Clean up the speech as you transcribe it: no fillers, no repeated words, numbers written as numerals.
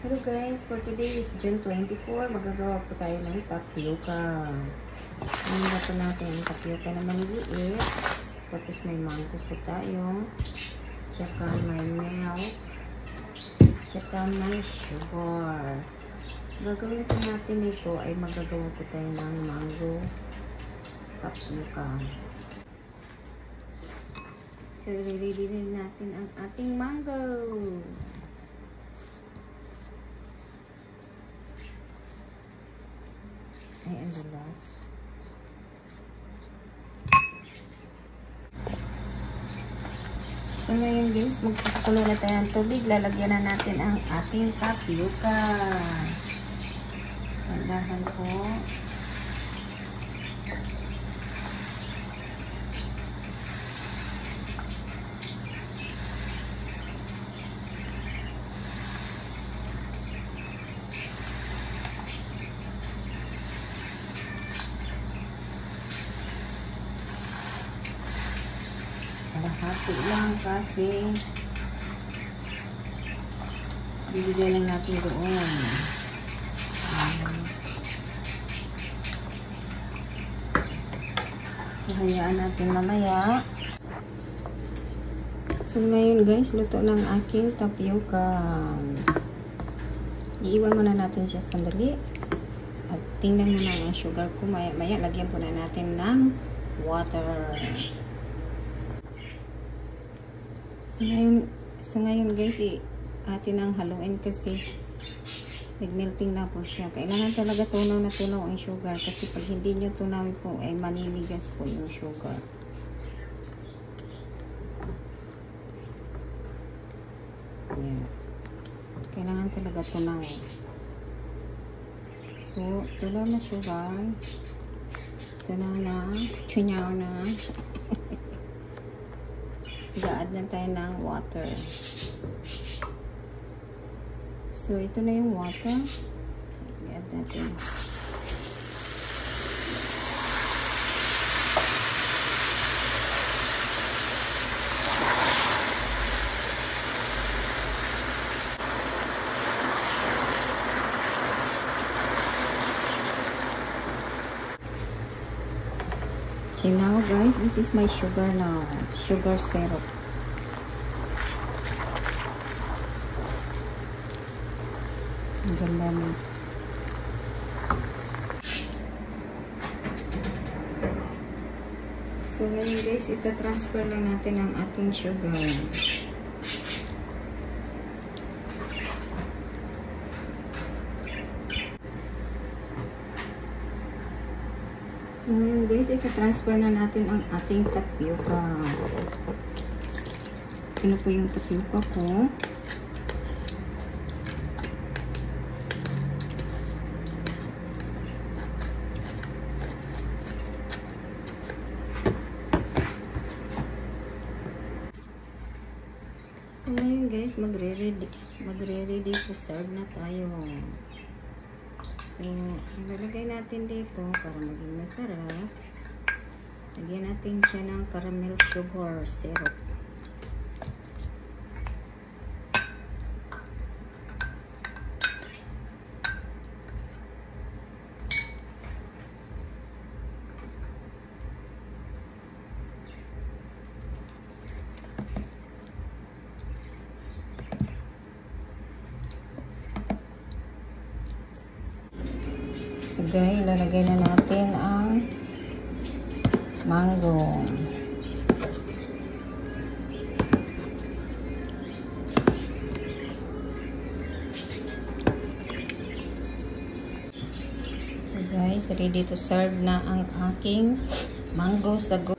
Hello guys, for today is June 24. Magagawa po tayo ng tapioca. Handa po natin ang tapioca na maliit. Tapos may mango po tayo. Tsaka may milk. Tsaka may sugar. Gagawin po natin ito ay magagawa po tayo ng mango tapioca. So, i-ready natin ang ating mango. Ay, ang dulas. So, ngayon guys, magpapakulo na tayo ng tubig. Lalagyan na natin ang ating tapioca. Pandahan po. Hati lang kasi bibigay lang natin doon. So, hayaan natin mamaya. So, ngayon guys, luto ng aking tapioca. Iiwan muna natin siya sandali. At tingnan muna ang sugar ko. Maya lagyan po na natin ng water. So ngayon guys, atin ang haluin kasi nag-melting na po siya. Kailangan talaga tunaw na tunaw ang sugar kasi pag hindi nyo tunawin po ay maninigas po yung sugar. Yan. Kailangan talaga tunaw. So, tunaw na sugar. Tunaw na. Tunyaw na. Ga-add na tayo ng water. So, ito na yung water. I-add natin. So now guys, this is my sugar now. Sugar syrup. Ang ganda na. So ngayon guys, ita-transfer lang natin ang ating sugar. So ngayon guys, ika-transfer na natin ang ating tapioca. Ito na po yung tapioca ko. So ngayon guys, magre-ready to serve na tayo. So, ilalagay natin dito para maging masarap. Lagyan natin siya ng caramel sugar syrup. So guys, ilalagay na natin ang mango. So guys, ready to serve na ang aking mango sago.